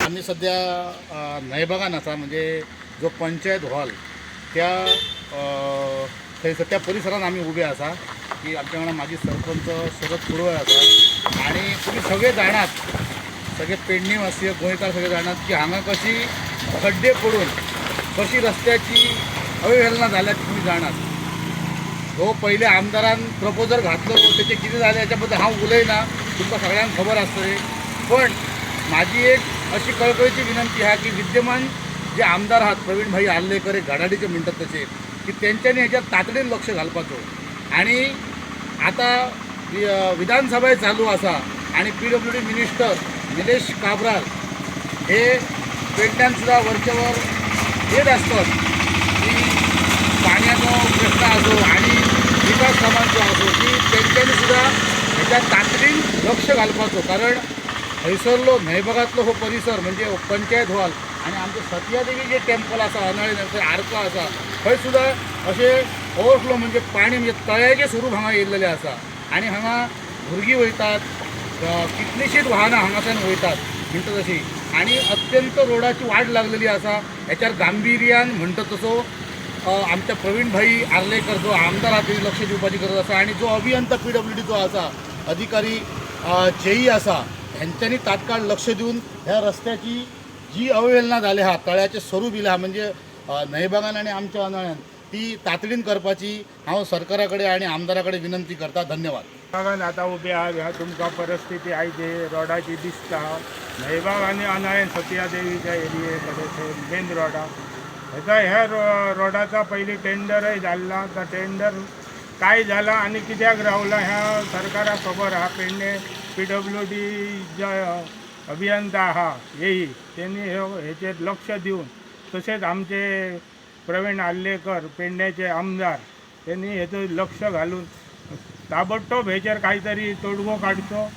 आम्ही सध्या नयबागान आसा म्हणजे जो पंचायत हॉल त्या थंयसर त्या परिसरात आम्ही उबे आसा की आमच्या वांगडा माजी सरपंच शरद कुरवय आसा आणि तुम्ही सगळे जाणात सगळे पेडणेवासी गोंयकार सगळे जाणात की हांगा कशी खड्डे पडून कशी रस्त्याची अवहेलना जाल्यात तुम्ही जाणात। हो पहिले आमदारान प्रपोजल घातलो त्याचे किती झाले याच्याबद्दल हांव उलयना, तुमकां सगळ्यांक खबर आसतली। पण माझी एक अशी कळकळीची विनंती आहे की विद्यमान जे आमदार आहात प्रवीण भाई आर्लेकर एक घडाडीचे म्हणतात तसे की त्यांच्यानी ह्याच्यात तातडीन लक्ष घालपाचो। आणि आता विधानसभा चालू आसा आणि PWD मिनिस्टर निलेश काब्राल हे पेडण्यान सुद्धा वरचेवर येत असतात की पाण्याचो प्रश्न असो आणि विकास कामांचो असो की त्यांच्यानी सुद्धा ह्याच्यात तातडीन लक्ष घालपाचो। कारण थंयसरलो नयबागातलो हो परिसर म्हणजे पंचायत हॉल आणि आमचे सतियादेवी जे टेम्पल आसा अनाळी थंय आर्क आसा थंय सुद्धा असे ओवरफ्लो म्हणजे पाणी म्हणजे तळ्याचे स्वरूप हांगा येयल्लेले आसा आणि हांगा भुरगीं वयतात, कितलीशींच वाहनां हांगासान वयतात म्हणटा तशी आणि अत्यंत रोडाची वाट लागलेली आसा। ह्याच्यावर गांभीर्यान म्हणटा तसो आमच्या प्रवीण भाई आर्लेकर जो आमदार आहा तेणी लक्ष दिवपाची गरज आसा आणि जो अभियंता PWD जो आसा अधिकारी जेई आसा ह्यांच्यानी तात्काळ लक्ष देऊन ह्या रस्त्याची जी अवहेलना जाली आहा तळ्याचे स्वरूप इला म्हणजे नयबागान आणि आमच्या अनाळ्यान ती तातडीन करपाची हांव सरकाराकडे आणि आमदाराकडे विनंती करता। धन्यवाद। नयबागान आता उबे आहात ह्या तुमकां परिस्थिती आयजे रोडाची दिसता। नयबाग आनी अनाळ्यान सतियादेवीच्या एरिये कडेन मेन रोडा ह्या रोडाचा पयलीं टेंडरय जाल्ला, तो टेंडर काय झाला आणि कित्याक रावला ह्या सरकाराक खबर आहा। पेडणे PWD जो अभियंता आहा येई त्यांनी हेचेर लक्ष दिवन तसेच आमचे प्रवीण आर्लेकर पेडण्याचे आमदार त्यांनी हेचो लक्ष घालून ताबडतोब हेचेर काहीतरी तोडगो काडचो